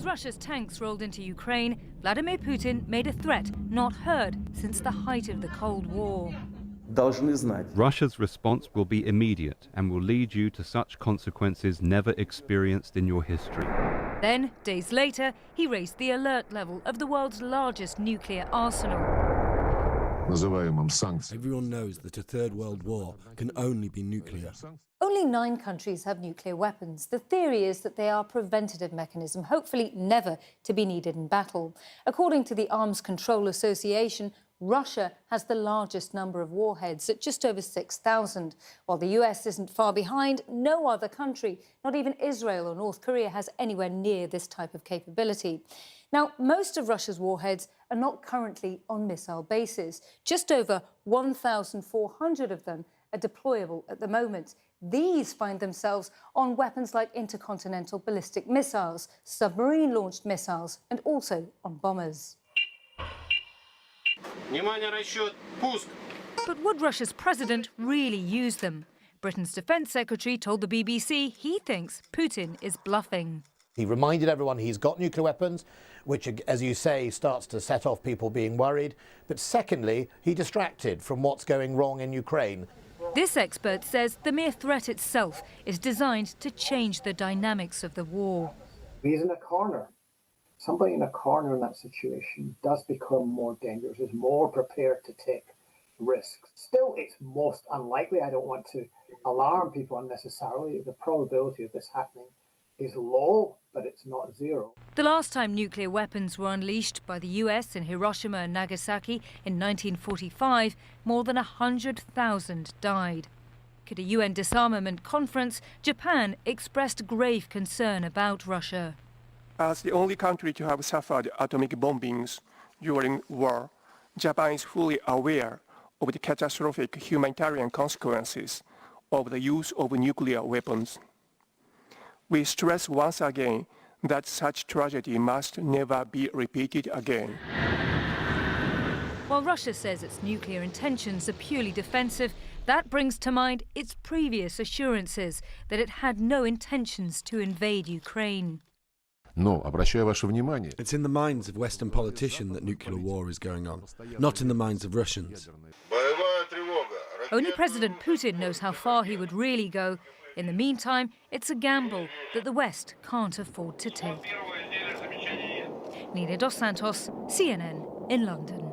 Russia's tanks rolled into Ukraine, Vladimir Putin made a threat not heard since the height of the Cold War. Russia's response will be immediate and will lead you to such consequences never experienced in your history. Then, days later, he raised the alert level of the world's largest nuclear arsenal. Everyone knows that a third world war can only be nuclear. Only 9 countries have nuclear weapons. The theory is that they are a preventative mechanism, hopefully never to be needed in battle. According to the Arms Control Association, Russia has the largest number of warheads at just over 6,000. While the US isn't far behind, no other country, not even Israel or North Korea, has anywhere near this type of capability. Now, most of Russia's warheads are not currently on missile bases. Just over 1,400 of them are deployable at the moment. These find themselves on weapons like intercontinental ballistic missiles, submarine-launched missiles, and also on bombers. But would Russia's president really use them? Britain's defence secretary told the BBC he thinks Putin is bluffing. He reminded everyone he's got nuclear weapons, which, as you say, starts to set off people being worried. But secondly, he distracted from what's going wrong in Ukraine. This expert says the mere threat itself is designed to change the dynamics of the war. He's in a corner. Somebody in a corner in that situation does become more dangerous, is more prepared to take risks. Still, it's most unlikely. I don't want to alarm people unnecessarily. The probability of this happening is low, but it's not zero. The last time nuclear weapons were unleashed by the US in Hiroshima and Nagasaki in 1945, more than 100,000 died. At a UN disarmament conference, Japan expressed grave concern about Russia. As the only country to have suffered atomic bombings during war, Japan is fully aware of the catastrophic humanitarian consequences of the use of nuclear weapons. We stress once again that such tragedy must never be repeated again. While Russia says its nuclear intentions are purely defensive, that brings to mind its previous assurances that it had no intentions to invade Ukraine. It's in the minds of Western politicians that nuclear war is going on, not in the minds of Russians. Only President Putin knows how far he would really go. In the meantime, it's a gamble that the West can't afford to take. Nina Dos Santos, CNN in London.